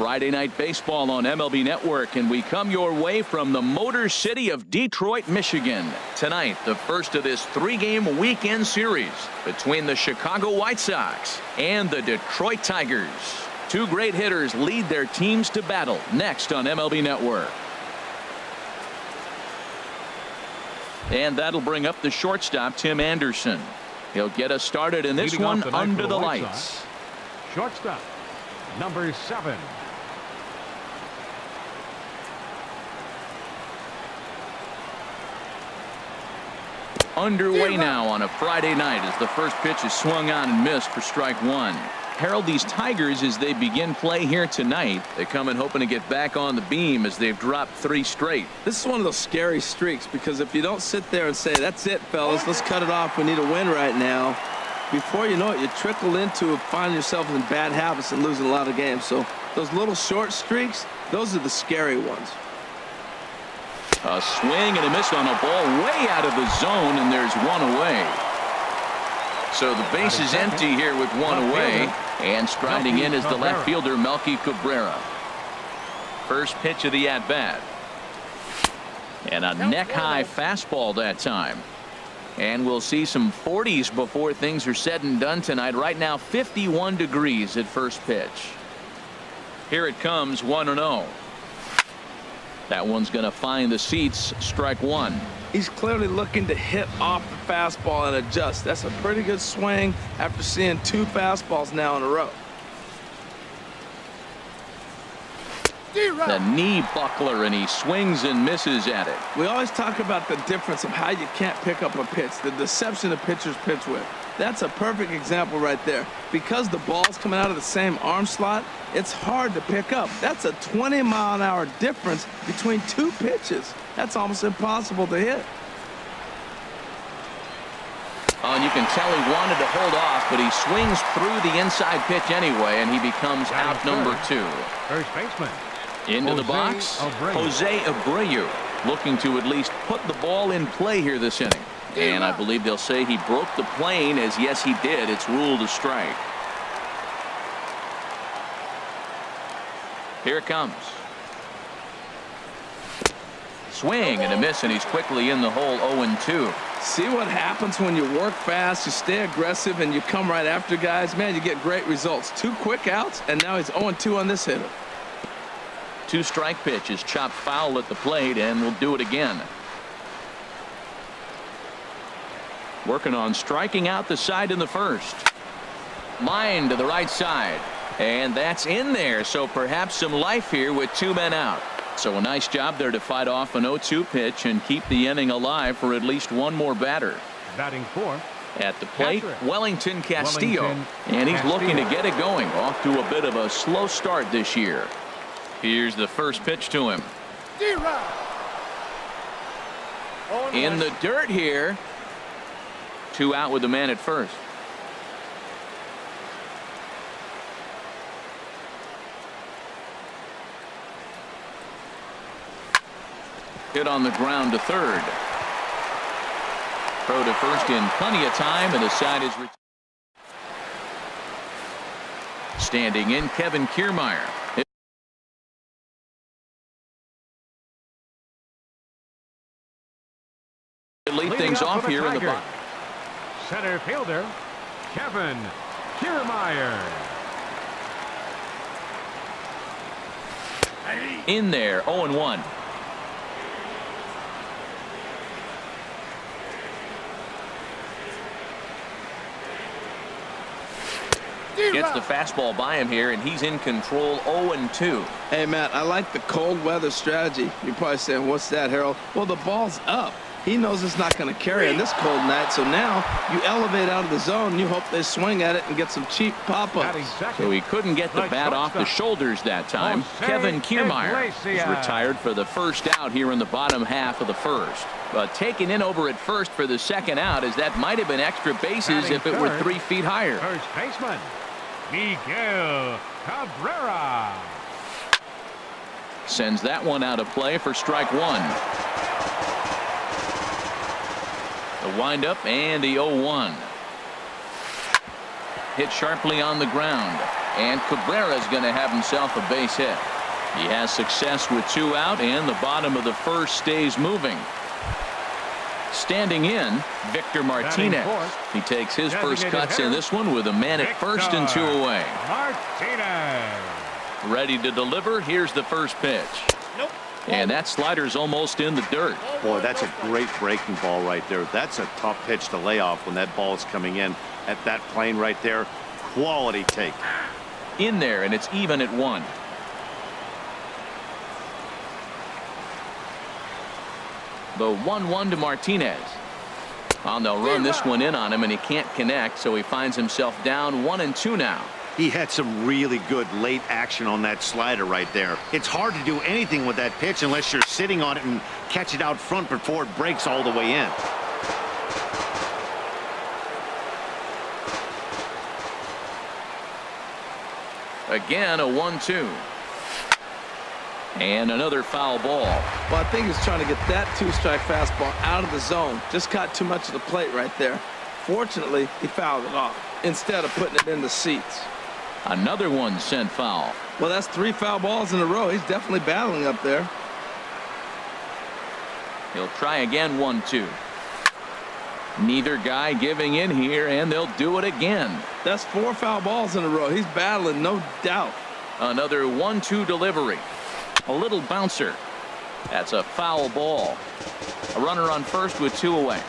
Friday Night Baseball on MLB Network, and we come your way from the Motor City of Detroit, Michigan. Tonight, the first of this three-game weekend series between the Chicago White Sox and the Detroit Tigers. Two great hitters lead their teams to battle next on MLB Network. And that'll bring up the shortstop, Tim Anderson. He'll get us started in this one under the lights. Shortstop, number 7. Underway now on a Friday night as the first pitch is swung on and missed for strike one. Harold, these Tigers, as they begin play here tonight, they come in hoping to get back on the beam as they've dropped 3 straight. This is one of those scary streaks, because if you don't sit there and say, that's it, fellas, let's cut it off, we need a win right now, before you know it, you trickle into finding yourself in bad habits and losing a lot of games. So those little short streaks, those are the scary ones. A swing and a miss on a ball way out of the zone, and there's one away. So the base is empty here with one away, and striding in is the left fielder, Melky Cabrera. First pitch of the at-bat. And a neck-high fastball that time. And we'll see some 40s before things are said and done tonight. Right now, 51 degrees at first pitch. Here it comes, 1-0. That one's going to find the seats, strike one. He's clearly looking to hit off the fastball and adjust. That's a pretty good swing after seeing 2 fastballs now in a row. The knee buckler, and he swings and misses at it. We always talk about the difference of how you can't pick up a pitch, the deception the pitchers pitch with. That's a perfect example right there. Because the ball's coming out of the same arm slot, it's hard to pick up. That's a 20-mile-an-hour difference between 2 pitches. That's almost impossible to hit. Oh, and you can tell he wanted to hold off, but he swings through the inside pitch anyway, and he becomes out number 2. First baseman. Into the box, Jose Abreu, looking to at least put the ball in play here this inning. And I believe they'll say he broke the plane, as yes he did. It's ruled a strike. Here it comes. Swing and a miss, and he's quickly in the hole, 0-2. See what happens when you work fast, you stay aggressive, and you come right after guys? Man, you get great results. 2 quick outs, and now he's 0-2 on this hitter. 2 strike pitches, chopped foul at the plate, and we'll do it again. Working on striking out the side in the first. Line to the right side, and that's in there, so perhaps some life here with 2 men out. So a nice job there to fight off an 0-2 pitch and keep the inning alive for at least one more batter. Batting 4. At the plate, Wellington Castillo, and he's looking to get it going. Off to a bit of a slow start this year. Here's the first pitch to him. In the dirt here. 2 out with the man at first. Hit on the ground to third. Throw to first in plenty of time, and the side is standing in Kevin Kiermaier. Lead things off here in the box. Center fielder, Kevin Kiermaier. In there, 0-1. Gets the fastball by him here, and he's in control, 0-2. Hey, Matt, I like the cold weather strategy. You're probably saying, what's that, Harold? Well, the ball's up. He knows it's not going to carry on this cold night, so now you elevate out of the zone, and you hope they swing at it and get some cheap pop-ups. So he couldn't get the bat off the shoulders that time. Kevin Kiermaier is retired for the first out here in the bottom half of the first. But taken in over at first for the second out, as that might have been extra bases if it were 3 feet higher. First baseman, Miguel Cabrera. Sends that one out of play for strike one. The windup and the 0-1. Hit sharply on the ground. And Cabrera is going to have himself a base hit. He has success with 2 out, and the bottom of the first stays moving. Standing in, Victor Martinez. He takes his first cuts in this one with a man at first and 2 away. Martinez. Ready to deliver. Here's the first pitch. And that slider's almost in the dirt. Boy, that's a great breaking ball right there. That's a tough pitch to lay off when that ball is coming in at that plane right there. Quality take. In there, and it's even at 1. The 1-1 to Martinez. Well, they'll run this one in on him, and he can't connect, so he finds himself down 1-2 now. He had some really good late action on that slider right there. It's hard to do anything with that pitch unless you're sitting on it and catch it out front before it breaks all the way in. Again, a 1-2. And another foul ball. Well, I think he's trying to get that 2-strike fastball out of the zone. Just caught too much of the plate right there. Fortunately, he fouled it off instead of putting it in the seats. Another one sent foul. Well, that's 3 foul balls in a row. He's definitely battling up there. He'll try again, 1-2. Neither guy giving in here, and they'll do it again. That's 4 foul balls in a row. He's battling, no doubt. Another 1-2 delivery. A little bouncer. That's a foul ball. A runner on first with 2 away.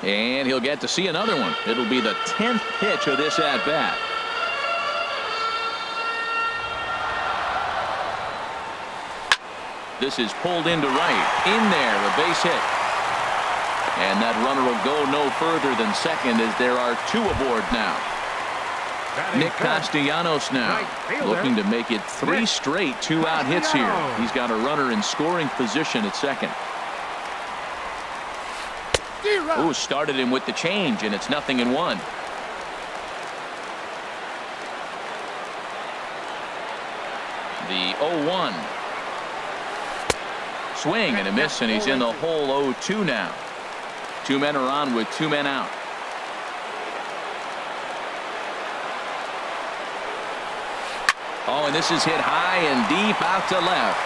And he'll get to see another one. It'll be the 10th pitch of this at-bat. This is pulled into right. In there, a base hit. And that runner will go no further than second as there are 2 aboard now. Nick Castellanos now looking to make it 3 straight 2-out hits here. He's got a runner in scoring position at second. Oh, started him with the change, and it's 0-1. The 0-1. Swing and a miss, and he's in the hole 0-2 now. 2 men are on with 2 men out. Oh, and this is hit high and deep out to left.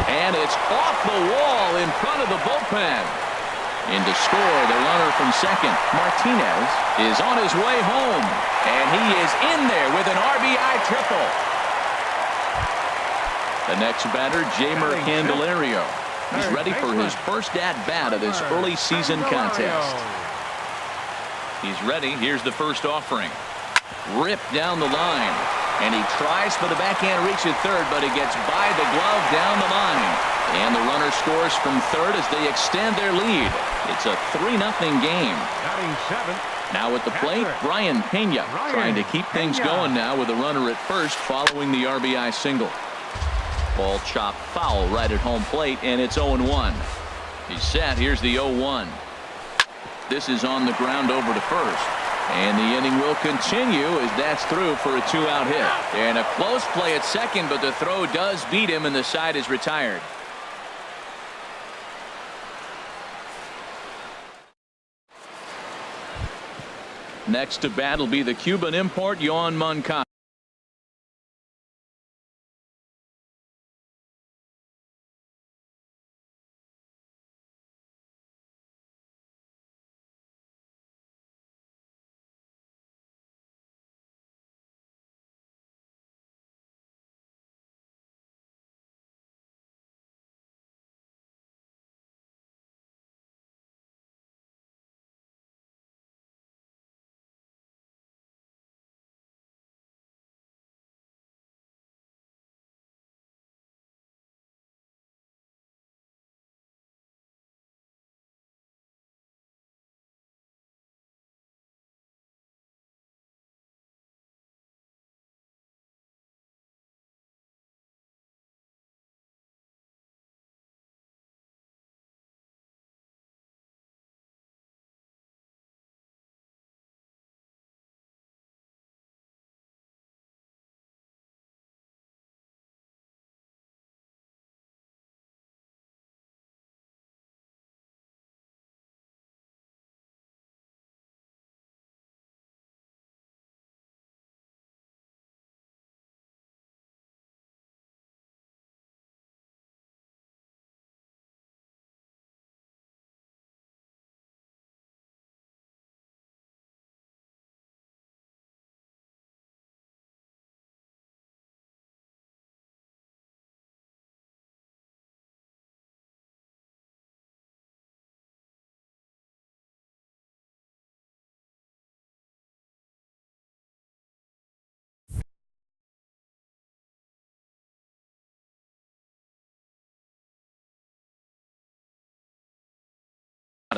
And it's off the wall in front of the bullpen. In to score, the runner from second, Martinez, is on his way home. And he is in there with an RBI triple. The next batter, Jeimer Candelario. He's ready for his first at-bat of this early season contest. He's ready. Here's the first offering. Ripped down the line. And he tries for the backhand reach at third, but he gets by the glove down the line. And the runner scores from third as they extend their lead. It's a 3-0 game. Now at the plate, Brian Pena trying to keep things going now with a runner at first following the RBI single. Ball chopped foul right at home plate, and it's 0-1. He's set. Here's the 0-1. This is on the ground over to first. And the inning will continue as that's through for a 2-out hit. And a close play at second, but the throw does beat him, and the side is retired. Next to bat will be the Cuban import, Yoan Moncada.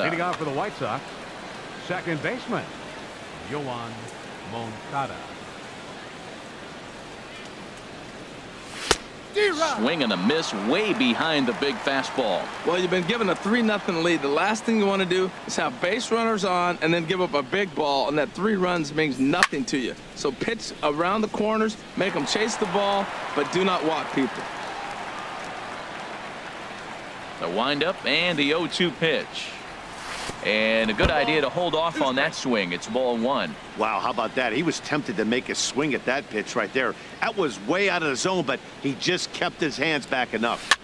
Leading off for the White Sox, second baseman, Yoan Moncada. Swing and a miss way behind the big fastball. Well, you've been given a 3-0 lead. The last thing you want to do is have base runners on and then give up a big ball, and that 3 runs means nothing to you. So pitch around the corners, make them chase the ball, but do not walk people. The windup and the 0-2 pitch. And a good idea to hold off on that swing. It's ball 1. Wow, how about that? He was tempted to make a swing at that pitch right there. That was way out of the zone, but he just kept his hands back enough.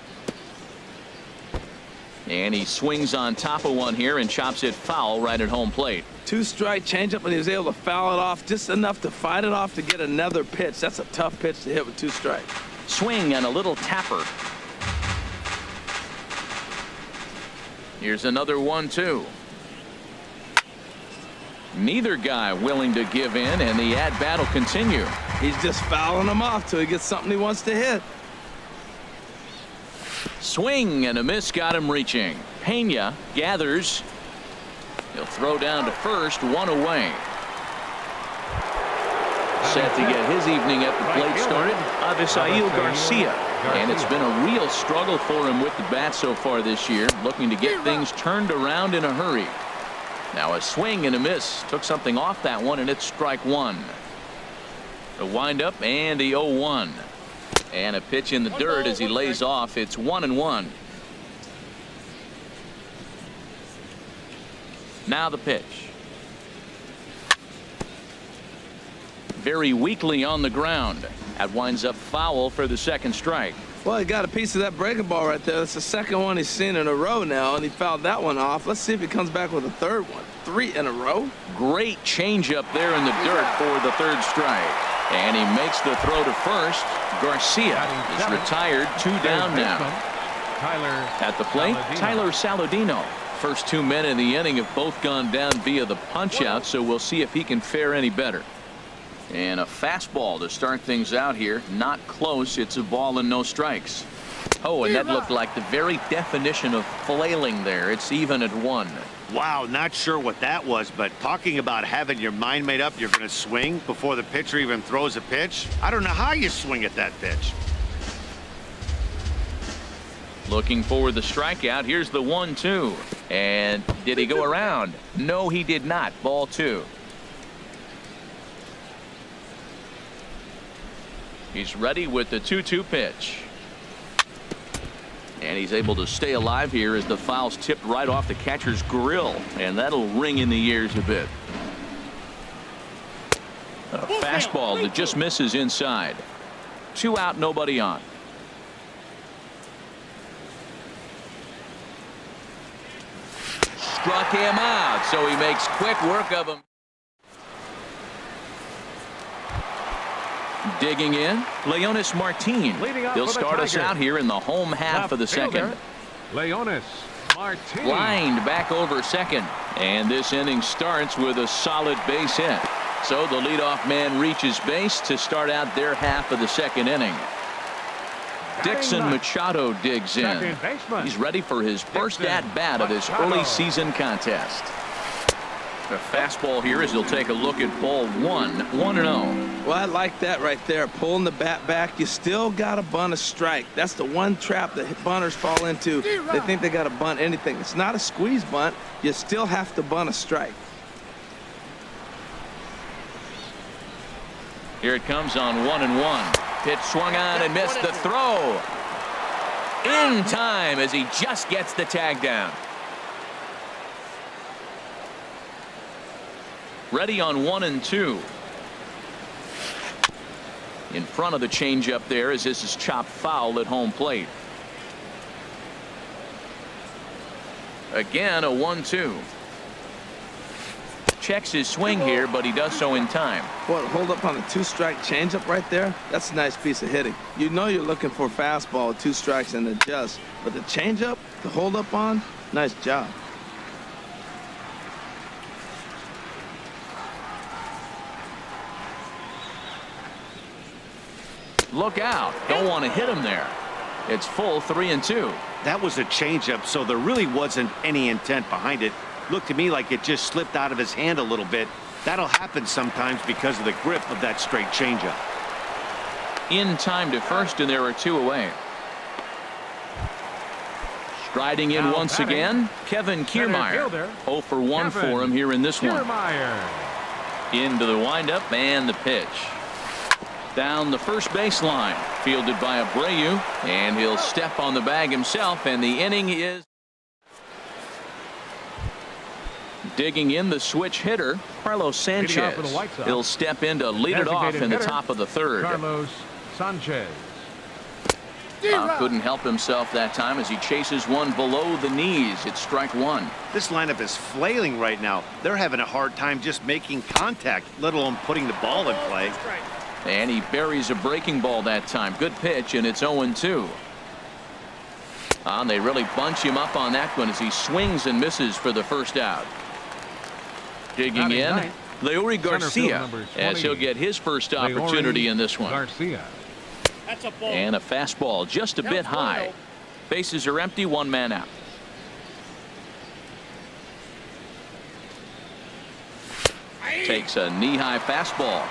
And he swings on top of one here and chops it foul right at home plate. 2-strike changeup, and he was able to foul it off just enough to fight it off to get another pitch. That's a tough pitch to hit with 2 strikes. Swing and a little tapper. Here's another 1-2. Neither guy willing to give in, and the at-bat will continue. He's just fouling them off till he gets something he wants to hit. Swing and a miss got him reaching. Pena gathers. He'll throw down to first, 1 away. Set to get his evening at the plate started, Avisail Garcia. And it's been a real struggle for him with the bat so far this year, looking to get things turned around in a hurry. Now a swing and a miss. Took something off that one, and it's strike 1. The windup and the 0-1. And a pitch in the dirt as he lays off. It's 1-1. Now the pitch. Very weakly on the ground. That winds up foul for the second strike. Well, he got a piece of that breaking ball right there. That's the second one he's seen in a row now, and he fouled that one off. Let's see if he comes back with a third one. 3 in a row. Great changeup there in the dirt for the third strike. And he makes the throw to first. Garcia is retired, 2 down now. At the plate, Tyler Saladino. First 2 men in the inning have both gone down via the punch-out, so we'll see if he can fare any better. And a fastball to start things out here. Not close. It's a ball and no strikes. Oh, and that looked like the very definition of flailing there. It's even at 1. Wow, not sure what that was, but talking about having your mind made up you're going to swing before the pitcher even throws a pitch. I don't know how you swing at that pitch. Looking for the strikeout. Here's the 1-2. And did he go around? No, he did not. Ball 2. He's ready with the 2-2 pitch. And he's able to stay alive here as the foul's tipped right off the catcher's grill. And that'll ring in the ears a bit. A fastball that just misses inside. 2 out, nobody on. Struck him out, so he makes quick work of him. Digging in, Leonis Martin. He'll start us out here in the home half of the second. Leonis Martin. Lined back over second. And this inning starts with a solid base hit. So the leadoff man reaches base to start out their half of the second inning. Dixon Machado digs in. He's ready for his first at-bat of this early season contest. The fastball here as he'll take a look at ball 1, 1-0. Well, I like that right there. Pulling the bat back. You still got to bunt a strike. That's the one trap that bunters fall into. They think they got to bunt anything. It's not a squeeze bunt. You still have to bunt a strike. Here it comes on 1-1. Pitch swung on and missed the throw. In time as he just gets the tag down. Ready on 1-2. In front of the changeup there as this is chopped foul at home plate. Again a 1-2. Checks his swing here, but he does so in time. Boy, hold up on a 2-strike changeup right there. That's a nice piece of hitting. You know you're looking for a fastball with 2 strikes and adjust, but the changeup to hold up on, nice job. Look out. Don't want to hit him there. It's full 3-2. That was a changeup, so there really wasn't any intent behind it. Looked to me like it just slipped out of his hand a little bit. That'll happen sometimes because of the grip of that straight changeup. In time to first, and there are 2 away. Striding in Now once batting, again, Kevin Kiermaier. fielder, 0 for 1 Kevin for him here in this one. Kiermaier. Into the windup and the pitch. Down the first baseline, fielded by Abreu, and he'll step on the bag himself, and the inning is digging in the switch hitter, Carlos Leading off for Sanchez. the White Sox, He'll step in to lead it off designated in the hitter, top of the 3rd. Carlos Sanchez. Couldn't help himself that time as he chases one below the knees. It's strike 1. This lineup is flailing right now. They're having a hard time just making contact, let alone putting the ball in play. And he buries a breaking ball that time. Good pitch, and it's 0-2. They really bunch him up on that one as he swings and misses for the first out. Digging Batting in, ninth, Leori center field Garcia, number as 20, he'll get his first Leori opportunity in this one. Garcia. And a fastball just a bit high. Bases are empty, 1 man out. Takes a knee-high fastball.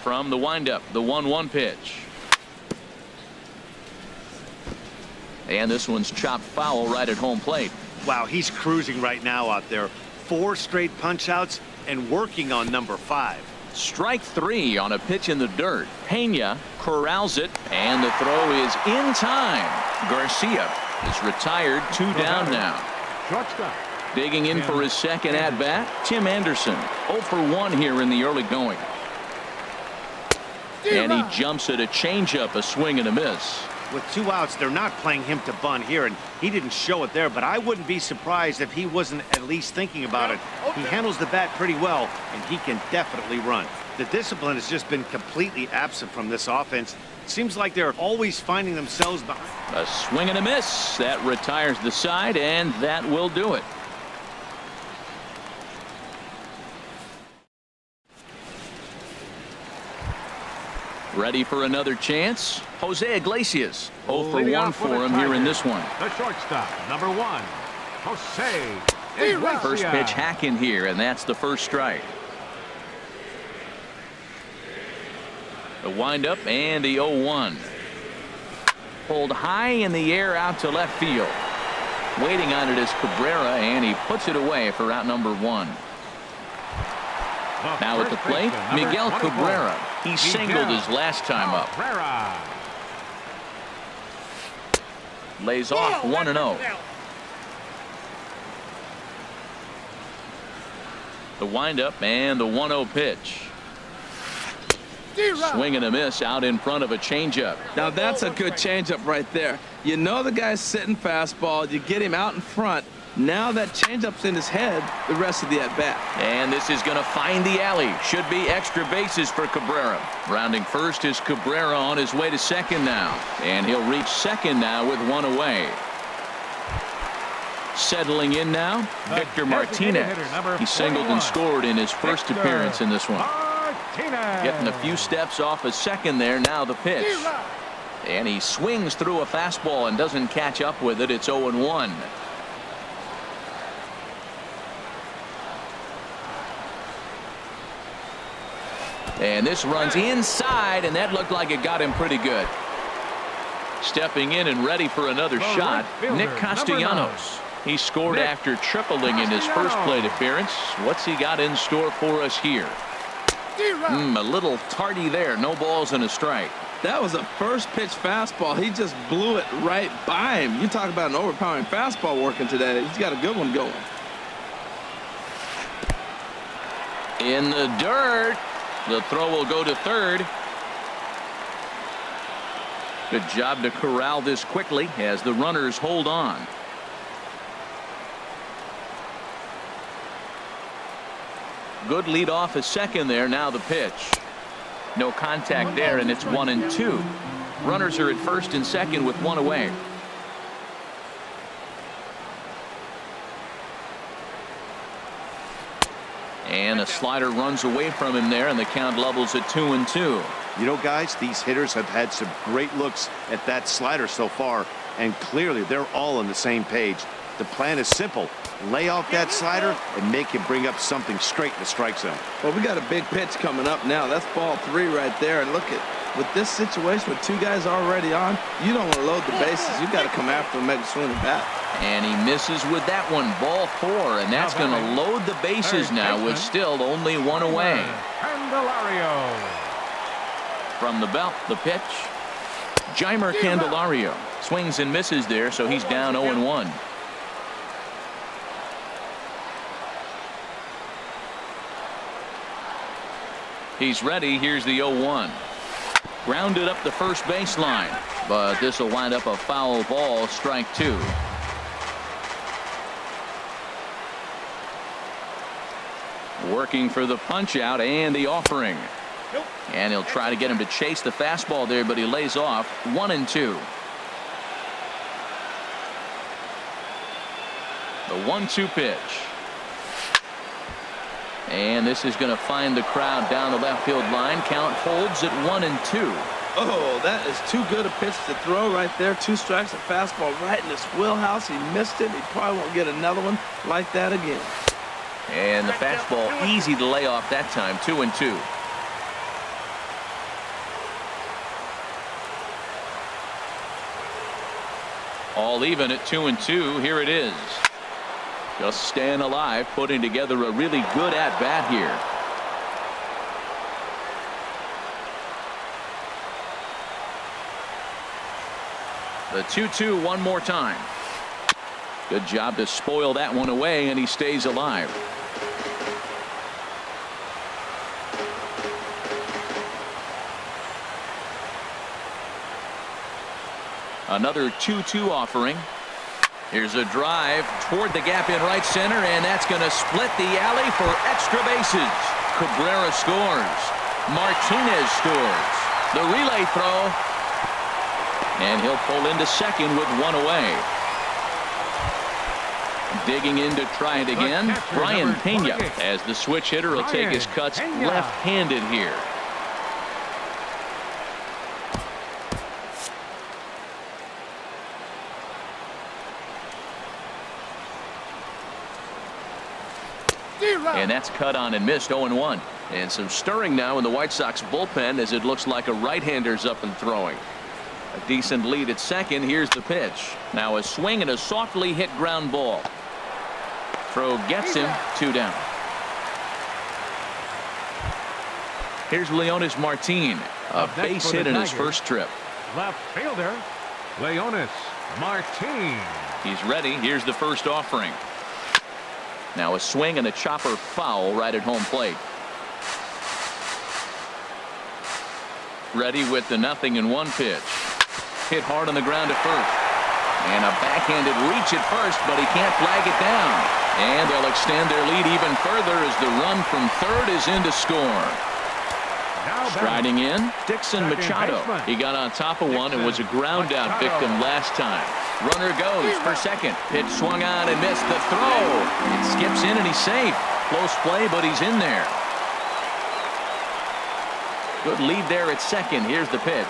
From the windup, the 1-1 pitch. And this one's chopped foul right at home plate. Wow, he's cruising right now out there. 4 straight punch-outs and working on number 5. Strike 3 on a pitch in the dirt. Pena corrals it, and the throw is in time. Garcia is retired, 2 down now. Shortstop. Digging in for his second at-bat, Tim Anderson. 0 for 1 here in the early going. And he jumps at a changeup, a swing and a miss. With 2 outs, they're not playing him to bunt here, and he didn't show it there, but I wouldn't be surprised if he wasn't at least thinking about it. He handles the bat pretty well, and he can definitely run. The discipline has just been completely absent from this offense. It seems like they're always finding themselves behind. A swing and a miss. That retires the side, and that will do it. Ready for another chance? Jose Iglesias. 0 for Leading 1 off for the him here in Tigers, this one. The shortstop, number 1, Jose Iglesias. First pitch hacking here, and that's the first strike. The windup and the 0-1. Pulled high in the air out to left field. Waiting on it is Cabrera, and he puts it away for out number 1. Now at the plate, Miguel Cabrera. He singled his last time up. Cabrera. Lays off 1-0. The windup and the 1-0 pitch. Swing and a miss out in front of a changeup. Now that's a good changeup right there. You know the guy's sitting fastball. You get him out in front. Now that changeup's in his head the rest of the at-bat. And this is going to find the alley. Should be extra bases for Cabrera. Rounding first is Cabrera on his way to second now. And he'll reach second now with 1 away. Settling in now, Victor Martinez. He singled and scored in his first appearance in this one. Getting a few steps off a second there. Now the pitch. And he swings through a fastball and doesn't catch up with it. It's 0-1. And this runs inside, and that looked like it got him pretty good. Stepping in and ready for another shot, Nick Castellanos. He scored after tripling in his first plate appearance. What's he got in store for us here? A little tardy there. No balls and a strike. That was a first pitch fastball. He just blew it right by him. You talk about an overpowering fastball working today. He's got a good one going. In the dirt. The throw will go to third. Good job to corral this quickly as the runners hold on. Good lead off a second there. Now the pitch. No contact there, and it's 1-2. Runners are at first and second with 1 away. And a slider runs away from him there, and the count levels at 2-2. You know, guys, these hitters have had some great looks at that slider so far, and clearly they're all on the same page. The plan is simple. Lay off that slider and make him bring up something straight in the strike zone. Well, we got a big pitch coming up now. That's ball 3 right there. And look at, with this situation with 2 guys already on, you don't want to load the bases. You got to come after him, make a swing and bat. And he misses with that one. Ball 4, and that's going to load the bases now with still only 1 away. Candelario. From the belt, the pitch. Jeimer Candelario swings and misses there, so he's down 0-1. He's ready. Here's the 0-1. Grounded up the first baseline, but this will wind up a foul ball, strike 2. Working for the punch out and the offering. And he'll try to get him to chase the fastball there, but he lays off. 1-2. The 1-2 pitch. And this is going to find the crowd down the left field line. Count holds at 1-2. Oh, that is too good a pitch to throw right there. 2 strikes, a fastball right in his wheelhouse. He missed it. He probably won't get another one like that again. And the fastball easy to lay off that time. 2-2. All even at 2-2. Here it is. Just staying alive, putting together a really good at-bat here. The 2-2 one more time. Good job to spoil that one away, and he stays alive. Another 2-2 offering. Here's a drive toward the gap in right center, and that's going to split the alley for extra bases. Cabrera scores. Martinez scores. The relay throw. And he'll pull into second with 1 away. Digging in to try it again. Brian Pena, as the switch hitter, will take his cuts left-handed here. And that's cut on and missed. 0-1. And some stirring now in the White Sox bullpen, as it looks like a right-hander's up and throwing. A decent lead at second. Here's the pitch. Now a swing and a softly hit ground ball. Throw gets him. 2 down. Here's Leonis Martin, a base hit in his first trip. Left fielder, Leonis Martin. He's ready. Here's the first offering. Now a swing and a chopper foul right at home plate. Ready with the 0-1 pitch. Hit hard on the ground to first. And a backhanded reach at first, but he can't flag it down. And they'll extend their lead even further as the run from third is in to score. Striding in, Dixon Machado. He got on top of one and was a ground out victim last time. Runner goes for second. Pitch swung on and missed. The throw. It skips in and he's safe. Close play, but he's in there. Good lead there at second. Here's the pitch.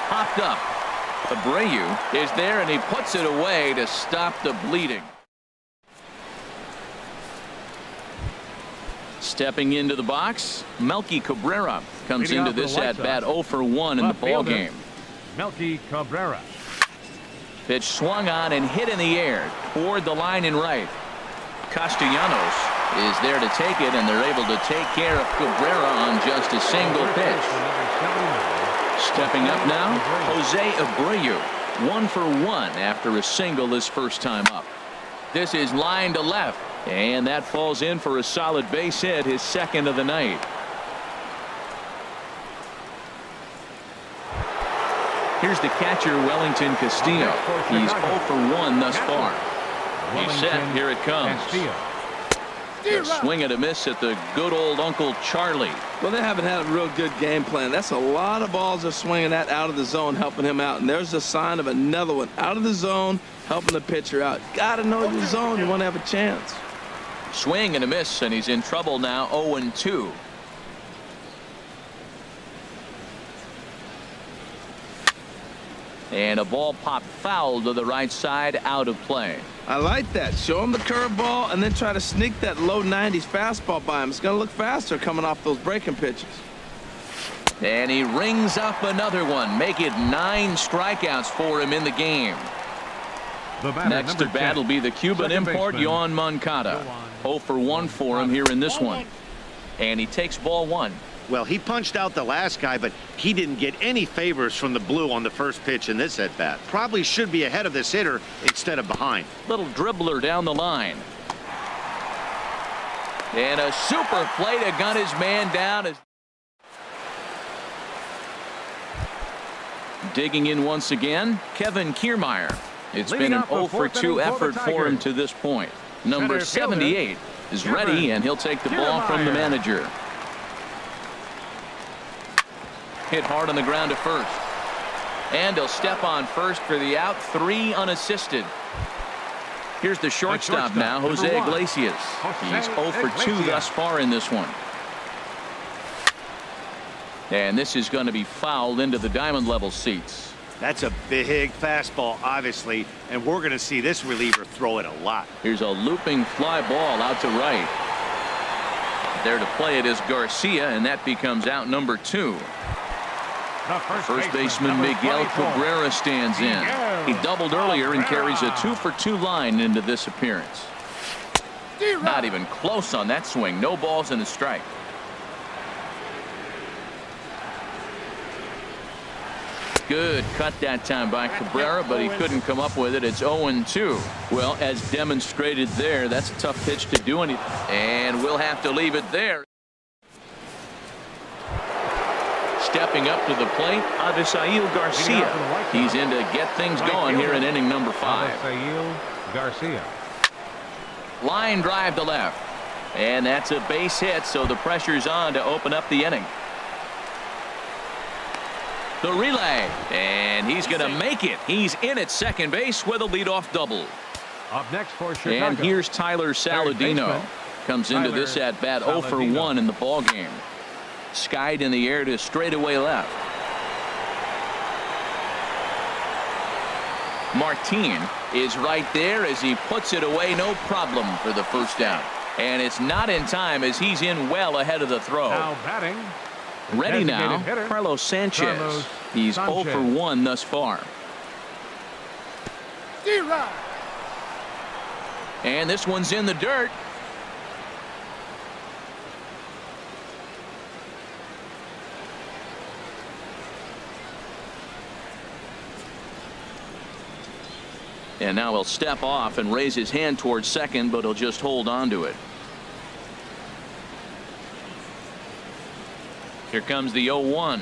Popped up. Abreu is there and he puts it away to stop the bleeding. Stepping into the box, Melky Cabrera comes into this at bat 0 for 1 in the ball game. Melky Cabrera. Pitch swung on and hit in the air toward the line and right. Castellanos is there to take it, and they're able to take care of Cabrera on just a single pitch. Stepping up now, Jose Abreu, 1 for 1 after a single his first time up. This is line to left, and that falls in for a solid base hit, his second of the night. Here's the catcher, Wellington Castillo. He's 0 for 1 thus far. He's set. Here it comes. A swing and a miss at the good old Uncle Charlie. Well, they haven't had a real good game plan. That's a lot of balls they're swinging at out of the zone, helping him out. And there's a sign of another one out of the zone, helping the pitcher out. Got to know your zone. You want to have a chance. Swing and a miss, and he's in trouble now. 0-2. And a ball popped foul to the right side, out of play. I like that. Show him the curveball and then try to sneak that low 90s fastball by him. It's going to look faster coming off those breaking pitches. And he rings up another one. Make it 9 strikeouts for him in the game. Next to bat will be the Cuban import, Yoan Moncada. 0 for 1 for him here in this one. And he takes ball 1. Well, he punched out the last guy, but he didn't get any favors from the blue on the first pitch in this at-bat. Probably should be ahead of this hitter instead of behind. Little dribbler down the line. And a super play to gun his man down. Digging in once again, Kevin Kiermaier. It's been an 0 for 2 effort for him to this point. Number 78 is ready, and he'll take the ball from the manager. Hit hard on the ground to first. And he'll step on first for the out. 3 unassisted. Here's the shortstop now, Jose Iglesias. He's 0 for 2 thus far in this one. And this is going to be fouled into the diamond level seats. That's a big fastball, obviously, and we're going to see this reliever throw it a lot. Here's a looping fly ball out to right. There to play it is Garcia, and that becomes out number 2. First baseman Miguel Cabrera stands in. He doubled earlier and carries a 2 for 2 line into this appearance. Not even close on that swing. No balls and a strike. Good cut that time by Cabrera, but he couldn't come up with it. It's 0-2. Well, as demonstrated there, that's a tough pitch to do anything. And we'll have to leave it there. Stepping up to the plate, Avisail Garcia. He's in to get things going here in inning number 5. Avisail Garcia. Line drive to left. And that's a base hit, so the pressure's on to open up the inning. The relay, and he's going to make it. He's in at second base with a leadoff double. Up next for Chicago. And here's Tyler Saladino. Comes into this at bat 0 for 1 in the ball game. Skied in the air to straightaway left. Martin is right there as he puts it away, no problem for the first down. And it's not in time as he's in well ahead of the throw. Now batting. Ready now, Carlos Sanchez. He's 0 for 1 thus far. And this one's in the dirt. And now he'll step off and raise his hand towards second, but he'll just hold on to it. Here comes the 0-1.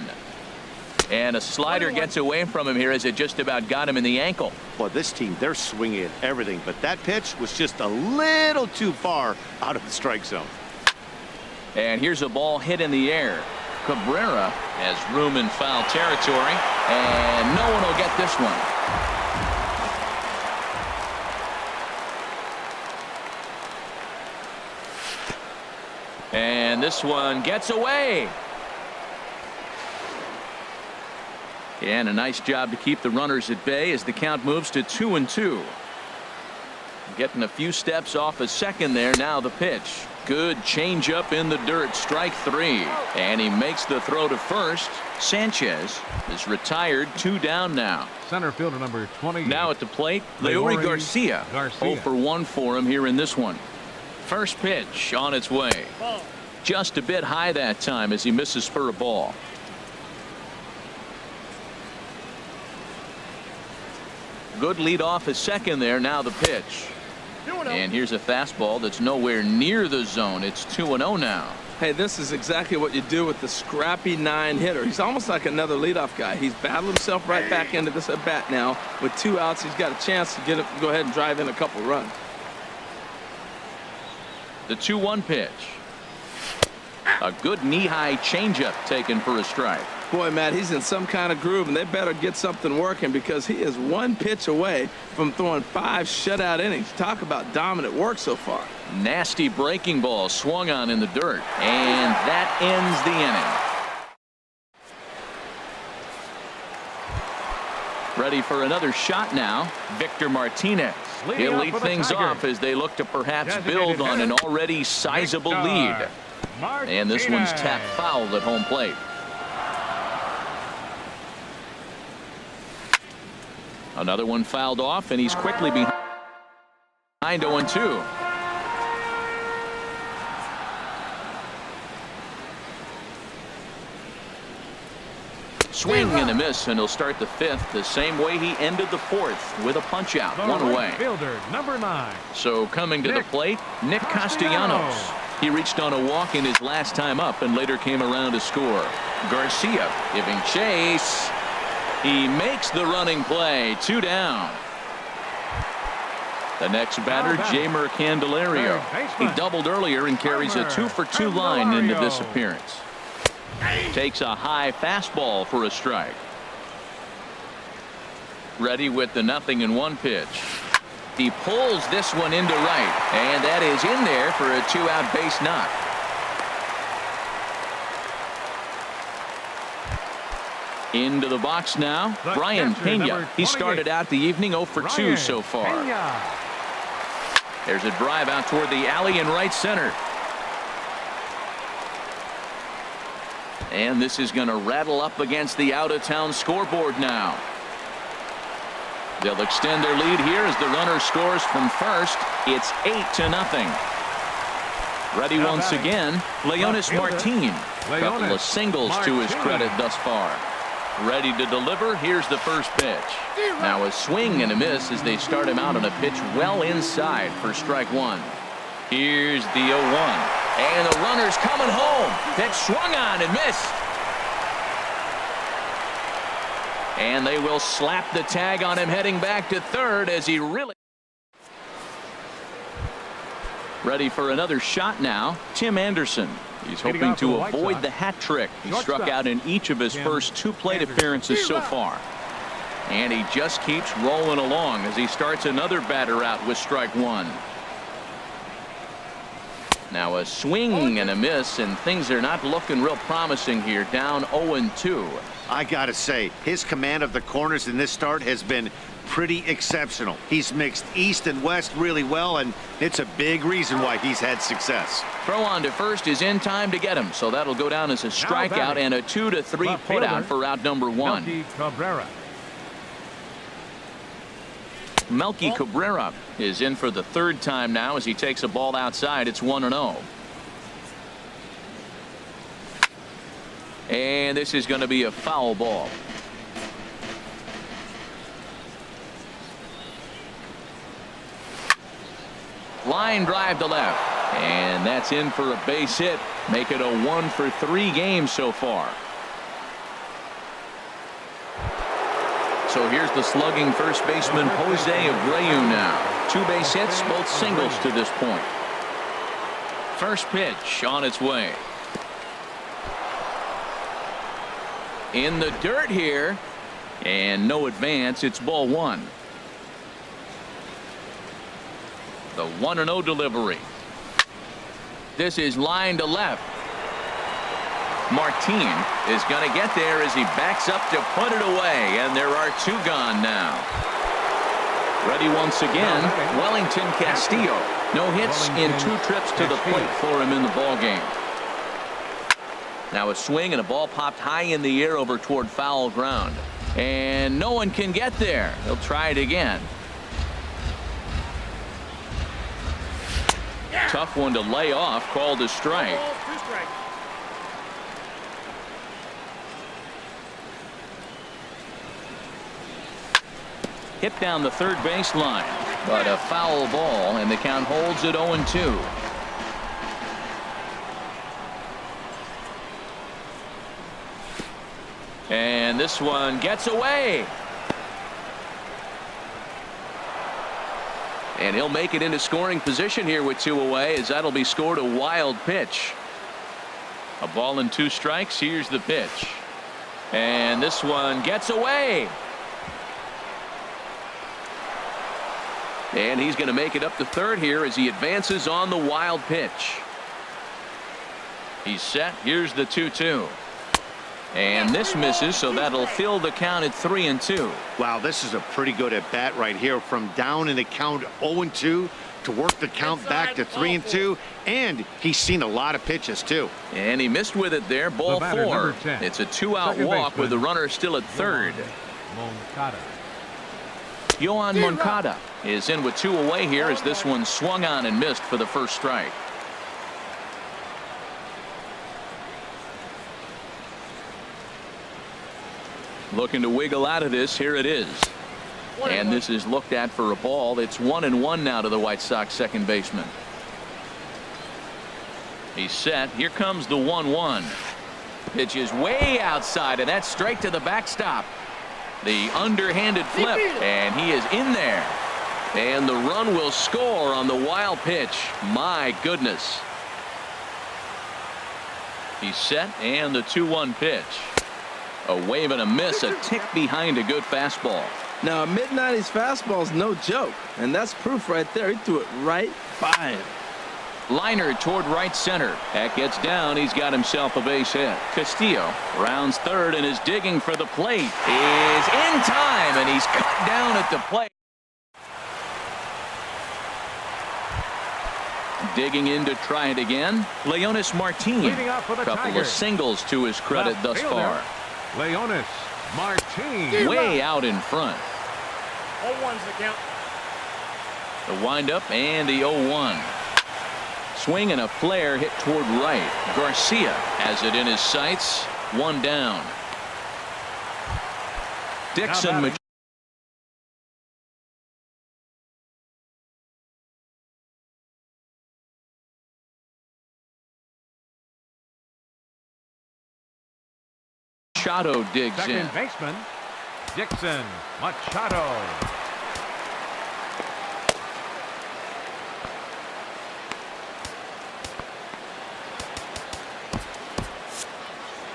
And a slider gets away from him here as it just about got him in the ankle. Boy, this team, they're swinging at everything, but that pitch was just a little too far out of the strike zone. And here's a ball hit in the air. Cabrera has room in foul territory, and no one will get this one. And this one gets away. And a nice job to keep the runners at bay as the count moves to 2-2. Getting a few steps off a second there. Now the pitch. Good changeup in the dirt. Strike 3. And he makes the throw to first. Sanchez is retired. 2 down now. Center fielder number 20. Now at the plate, Leury Garcia. 0 for 1 for him here in this one. First pitch on its way. Just a bit high that time as he misses for a ball. Good lead off a second there. Now the pitch. And here's a fastball that's nowhere near the zone. It's 2-0 now. Hey, this is exactly what you do with the scrappy 9 hitter. He's almost like another leadoff guy. He's battled himself right back into this at bat now. With 2 outs, he's got a chance to go ahead and drive in a couple runs. The 2-1 pitch. A good knee-high changeup taken for a strike. Boy, Matt, he's in some kind of groove, and they better get something working because he is 1 pitch away from throwing 5 shutout innings. Talk about dominant work so far. Nasty breaking ball swung on in the dirt, and that ends the inning. Ready for another shot now. Victor Martinez. He'll lead things off as they look to perhaps build on an already sizable lead. And this one's tapped foul at home plate. Another one fouled off, and he's quickly behind 0-2. Swing and a miss, and he'll start the fifth the same way he ended the fourth, with a punch out, one away. Fielder, number 9. So coming to the plate, Nick Castellanos. He reached on a walk in his last time up and later came around to score. Garcia giving chase. He makes the running play. 2 down. The next batter, Jeimer Candelario. He doubled earlier and carries a 2-for-2 line into this appearance. Takes a high fastball for a strike. Ready with the 0-1 pitch. He pulls this one into right, and that is in there for a 2-out base knock. Into the box now, Brian Pena. He started out the evening 0-for-2 so far. There's a drive out toward the alley in right center. And this is going to rattle up against the out-of-town scoreboard now. They'll extend their lead here as the runner scores from first. It's 8-0. Ready once again, Leonis Martin. Couple of singles to his credit thus far. Ready to deliver. Here's the first pitch. Now a swing and a miss as they start him out on a pitch well inside for strike one. Here's the 0-1. And the runner's coming home. Pitch swung on and missed. And they will slap the tag on him heading back to third as he really. Ready for another shot now, Tim Anderson. He's hoping to avoid the hat trick. He struck out in each of his first 2 plate appearances so far. And he just keeps rolling along as he starts another batter out with strike one. Now a swing and a miss, and things are not looking real promising here. Down 0-2. I gotta say, his command of the corners in this start has been pretty exceptional. He's mixed east and west really well, and it's a big reason why he's had success. Throw on to first is in time to get him, so that'll go down as a strikeout and a 2-3 putout for out number 1. Melky Cabrera is in for the 3rd time now as he takes a ball outside. It's 1-0. And this is going to be a foul ball. Line drive to left. And that's in for a base hit. Make it a 1-for-3 game so far. So here's the slugging first baseman Jose Abreu now. 2 base hits, both singles to this point. First pitch on its way. In the dirt here, and no advance. It's ball 1. The 1-0 delivery. This is line to left. Martin is going to get there as he backs up to put it away, and there are 2 gone now. Ready once again, Wellington Castillo. No hits in 2 trips to the plate for him in the ball game. Now a swing and a ball popped high in the air over toward foul ground, and no one can get there. He'll try it again. Tough one to lay off, called a strike. Hit down the third baseline, but a foul ball, and the count holds at 0-2. And this one gets away. And he'll make it into scoring position here with 2 away, as that'll be scored a wild pitch. A ball and 2 strikes. Here's the pitch. And this one gets away. And he's going to make it up to third here as he advances on the wild pitch. He's set. Here's the 2-2. And this misses, so that'll fill the count at 3-2. Wow, this is a pretty good at bat right here. From down in the count 0-2 to work the count back to 3-2. And he's seen a lot of pitches, too. And he missed with it there. Ball batter, 4. number 10. It's a 2-out Second walk baseman, with the runner still at third. Moncada. Yohan Moncada is in with 2 away here as this one swung on and missed for the first strike. Looking to wiggle out of this. Here it is. And this is looked at for a ball. It's 1-1 now to the White Sox second baseman. He's set. Here comes the 1-1. Pitch is way outside, and that's straight to the backstop. The underhanded flip, and he is in there. And the run will score on the wild pitch. My goodness. He's set, and the 2-1 pitch. A wave and a miss, a tick behind a good fastball. Now, a mid-90s fastball is no joke, and that's proof right there. He threw it right by him. Liner toward right center. That gets down. He's got himself a base hit. Castillo rounds third and is digging for the plate. Is in time, and he's cut down at the plate. Digging in to try it again. Leonis Martin. Leading off for the Couple Tigers. of singles to his credit thus far. Leonis Martin. Way out in front. 0-1's the count. The windup and the 0-1. Swing and a flare hit toward right. Garcia has it in his sights. 1 down. Dixon. Machado digs in. Second baseman Dixon Machado.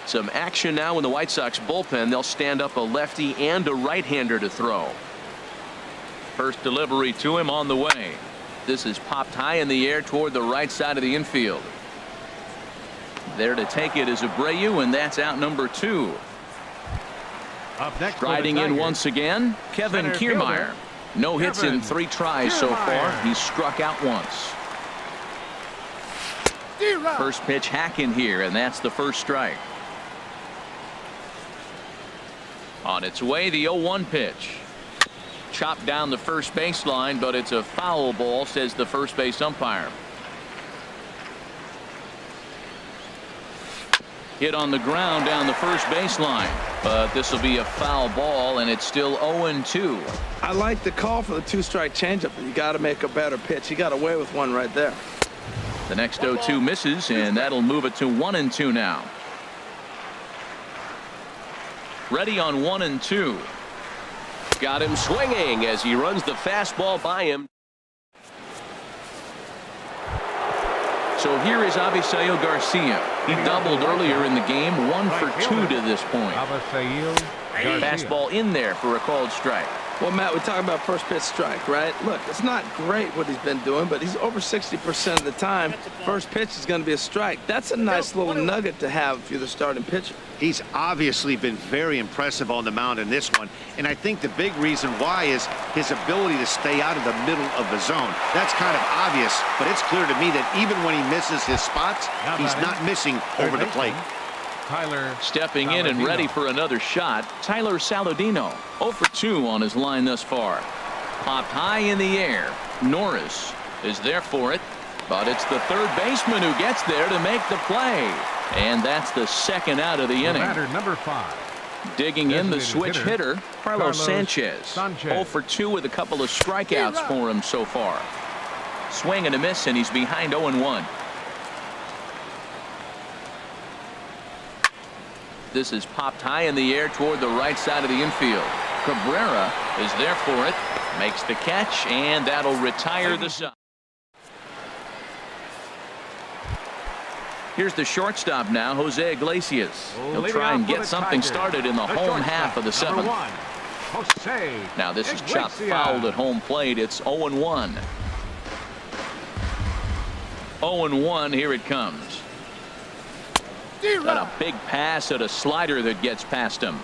Some action now in the White Sox bullpen. They'll stand up a lefty and a right-hander to throw. First delivery to him on the way. This is popped high in the air toward the right side of the infield. There to take it is Abreu, and that's out number 2. Up next, Riding in once again, Kevin Center Kiermaier. fielder, No hits in Kevin 3 tries so far. Kiermaier. He's struck out once. First pitch hacking here, and that's the first strike. On its way, the 0-1 pitch. Chopped down the first baseline, but it's a foul ball, says the first base umpire. Hit on the ground down the first baseline, but this will be a foul ball, and it's still 0-2. I like the call for the 2-strike changeup. You got to make a better pitch. He got away with one right there. The next 0-2 misses, and that'll move it to 1-2 now. Ready on 1-2. Got him swinging as he runs the fastball by him. So here is Avisail Garcia. He doubled earlier in the game, 1 for 2 to this point. Avisail Garcia. Fastball in there for a called strike. Well, Matt, we talk about first pitch strike, right? Look, it's not great what he's been doing, but he's over 60% of the time. First pitch is going to be a strike. That's a nice little nugget to have if you're the starting pitcher. He's obviously been very impressive on the mound in this one, and I think the big reason why is his ability to stay out of the middle of the zone. That's kind of obvious, but it's clear to me that even when he misses his spots, he's not missing over the plate. Tyler Stepping in and Saladino. ready for another shot, Tyler Saladino. 0 for 2 on his line thus far. Popped high in the air. Norris is there for it, but it's the third baseman who gets there to make the play. And that's the second out of the inning. Batter number 5. Digging in the Designated switch hitter, Carlos Sanchez. 0 for 2 with a couple of strikeouts for him so far. Swing and a miss, and he's behind 0-1. This is popped high in the air toward the right side of the infield. Cabrera is there for it, makes the catch, and that'll retire the side. Here's the shortstop now, Jose Iglesias. He'll try and get something started in the home half of the 7th. Jose Now this is chopped Iglesias. fouled at home plate. It's 0-1. 0-1, here it comes. Got a big pass at a slider that gets past him.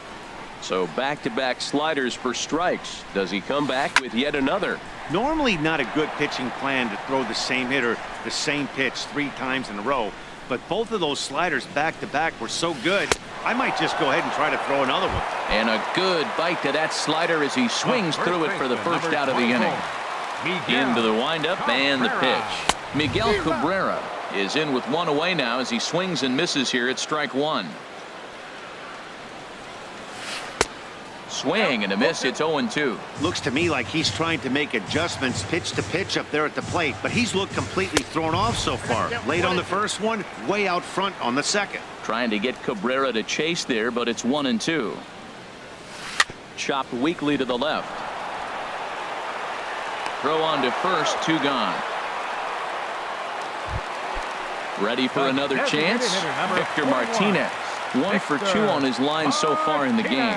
So back-to-back sliders for strikes. Does he come back with yet another? Normally not a good pitching plan to throw the same hitter the same pitch 3 times in a row, but both of those sliders back-to-back were so good, I might just go ahead and try to throw another one. And a good bite to that slider as he swings through it for the first out of the inning. Into the windup and the pitch. Miguel Cabrera is in with 1 away now as he swings and misses here at strike 1. Swing and a miss. It's 0-2. Looks to me like he's trying to make adjustments pitch to pitch up there at the plate, but he's looked completely thrown off so far. Late on the first one, way out front on the second. Trying to get Cabrera to chase there, but it's 1-2. Chopped weakly to the left. Throw on to first, 2 gone. Ready for another chance. Victor Martinez, 1 for 2 on his line so far in the game.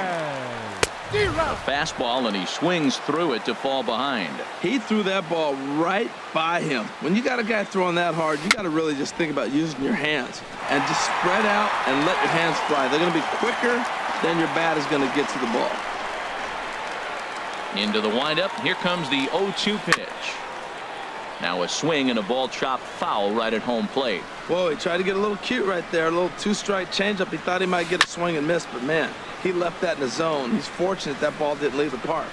A fastball, and he swings through it to fall behind. He threw that ball right by him. When you got a guy throwing that hard, you got to really just think about using your hands and just spread out and let your hands fly. They're going to be quicker than your bat is going to get to the ball. Into the windup. Here comes the 0-2 pitch. Now a swing and a ball chopped foul right at home plate. Whoa, he tried to get a little cute right there. A little 2-strike changeup. He thought he might get a swing and miss, but man, he left that in the zone. He's fortunate that ball didn't leave the park.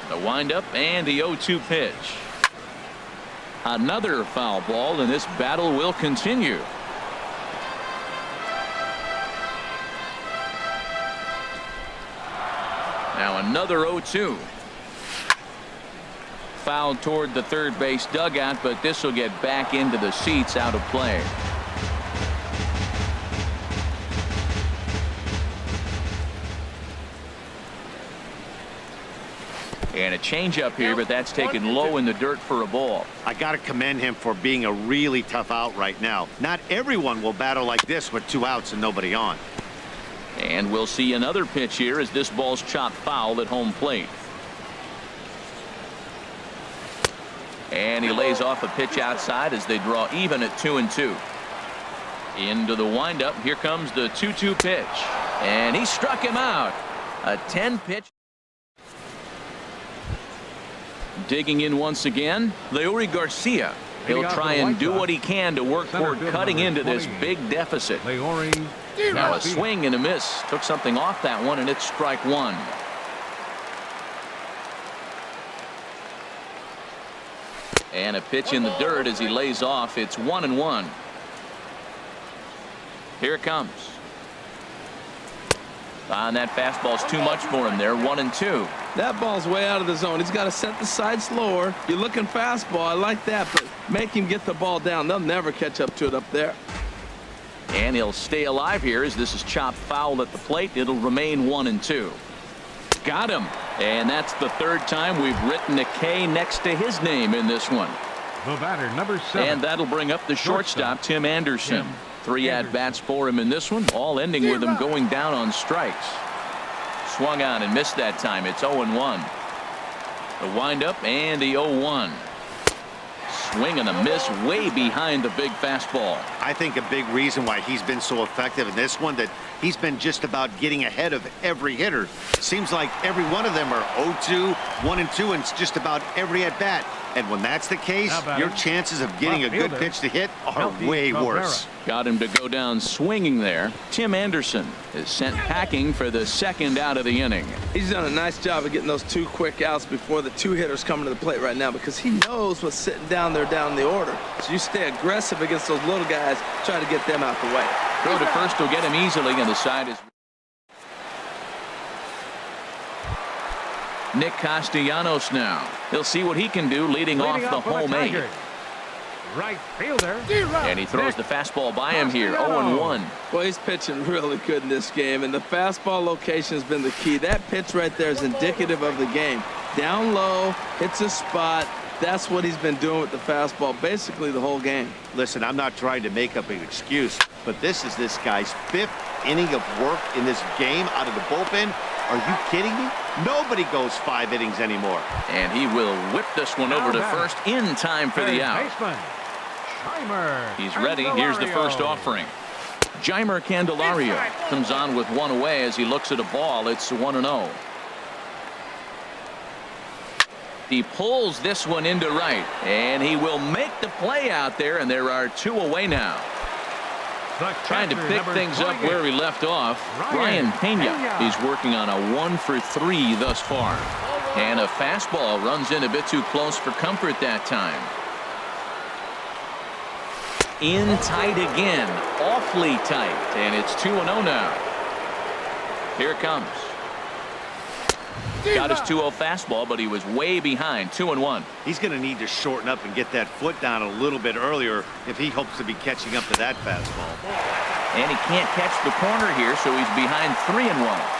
The windup and the 0-2 pitch. Another foul ball, and this battle will continue. Now another 0-2. Fouled toward the third base dugout, but this will get back into the seats, out of play. And a changeup here, but that's taken low in the dirt for a ball. I got to commend him for being a really tough out right now. Not everyone will battle like this with 2 outs and nobody on. And we'll see another pitch here as this ball's chopped foul at home plate. And he lays off a pitch outside as they draw even at 2-2. Into the windup. Here comes the 2-2 pitch. And he struck him out. A 10-pitch. Digging in once again, Leury Garcia. He'll try and do what he can to work toward cutting into this big deficit. Now a swing and a miss. Took something off that one, and it's strike 1. And a pitch in the dirt as he lays off. It's 1-1. Here it comes. And that fastball's too much for him there. 1-2. That ball's way out of the zone. He's got to set the side slower. You're looking fastball. I like that, but make him get the ball down. They'll never catch up to it up there. And he'll stay alive here as this is chopped foul at the plate. It'll remain 1-2. Got him. And that's the 3rd time we've written a K next to his name in this one. The batter, number 7. And that'll bring up the shortstop, Tim Anderson. 3 at-bats for him in this one, all ending with him going down on strikes. Swung on and missed that time. It's 0-1. The windup and the 0-1. Swing and a miss way behind the big fastball. I think a big reason why he's been so effective in this one, that he's been just about getting ahead of every hitter. Seems like every one of them are 0-2, 1-2, and it's just about every at bat. And when that's the case, your chances of getting a good pitch to hit are way worse. Got him to go down swinging there. Tim Anderson is sent packing for the 2nd out of the inning. He's done a nice job of getting those 2 quick outs before the 2 hitters come to the plate right now, because he knows what's sitting down there down the order. So you stay aggressive against those little guys, try to get them out the way. Throw to first will get him easily, and the side is Nick Castellanos now. He'll see what he can do leading off the home 8. Right fielder. And he throws the fastball by him here. 0-1. Well, he's pitching really good in this game, and the fastball location has been the key. That pitch right there is indicative of the game. Down low, hits a spot. That's what he's been doing with the fastball basically the whole game. Listen, I'm not trying to make up an excuse, but this is this guy's 5th inning of work in this game out of the bullpen. Are you kidding me? Nobody goes 5 innings anymore. And he will whip this one over to first in time for the out. He's ready. Here's the first offering. Jeimer Candelario comes on with one away as he looks at a ball. It's 1-0. He pulls this one into right, and he will make the play out there, and there are two away now. Trying to pick things up where he left off. Ryan Pena. He's working on a 1-for-3 thus far. And a fastball runs in a bit too close for comfort that time. In tight again, awfully tight, and it's 2-0 now. Here it comes. Got his 2-0 fastball, but he was way behind. 2-1. He's going to need to shorten up and get that foot down a little bit earlier if he hopes to be catching up to that fastball. And he can't catch the corner here, so he's behind 3-1.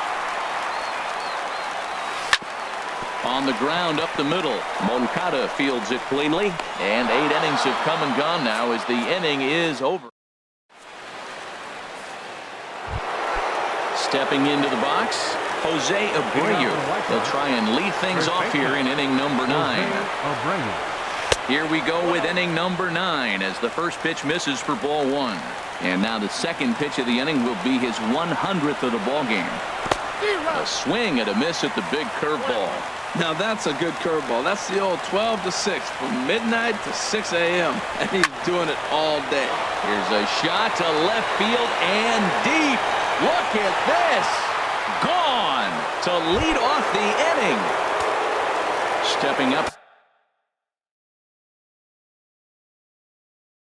On the ground up the middle, Moncada fields it cleanly, and 8 innings have come and gone now as the inning is over. Stepping into the box, Jose Abreu. They'll try and lead things off here in inning number 9. Here we go with inning number 9 as the first pitch misses for ball 1. And now the second pitch of the inning will be his 100th of the ball game. A swing and a miss at the big curveball. Now that's a good curveball. That's the old 12 to 6 from midnight to 6 a.m. and he's doing it all day. Here's a shot to left field and deep. Look at this. Gone to lead off the inning. Stepping up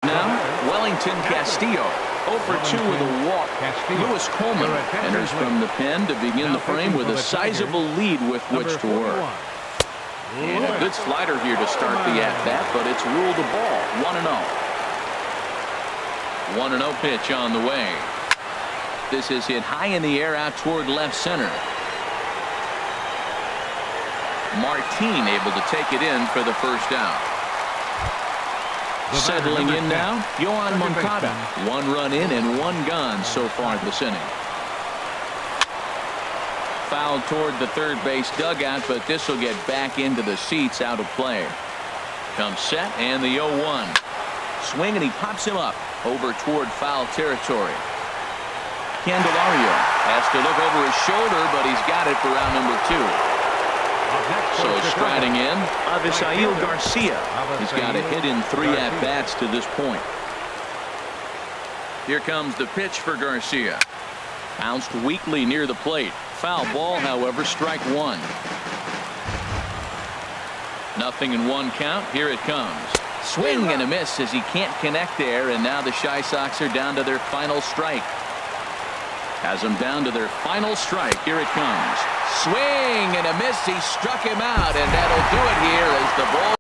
now, Wellington Castillo. 0 for 2 with a walk. Lewis Coleman enters from the pen to begin the frame with a sizable lead with which to work. And a good slider here to start the at-bat, but it's ruled a ball. 1-0. 1-0 pitch on the way. This is hit high in the air out toward left center. Martin able to take it in for the first out. Settling in now, Yohan Moncada. 1 run in and 1 gone so far this inning. Foul toward the third base dugout, but this will get back into the seats out of play. Comes set and the 0-1. Swing and he pops him up over toward foul territory. Candelario has to look over his shoulder, but he's got it for round number 2. So striding in, Avisail Garcia. He's got a hit in 3 at-bats to this point. Here comes the pitch for Garcia. Bounced weakly near the plate. Foul ball, however, strike 1. 0-1 count. Here it comes. Swing and a miss as he can't connect there, and now the Chi Sox are down to their final strike. Has them down to their final strike. Here it comes. Swing and a miss. He struck him out, and that'll do it here as the ball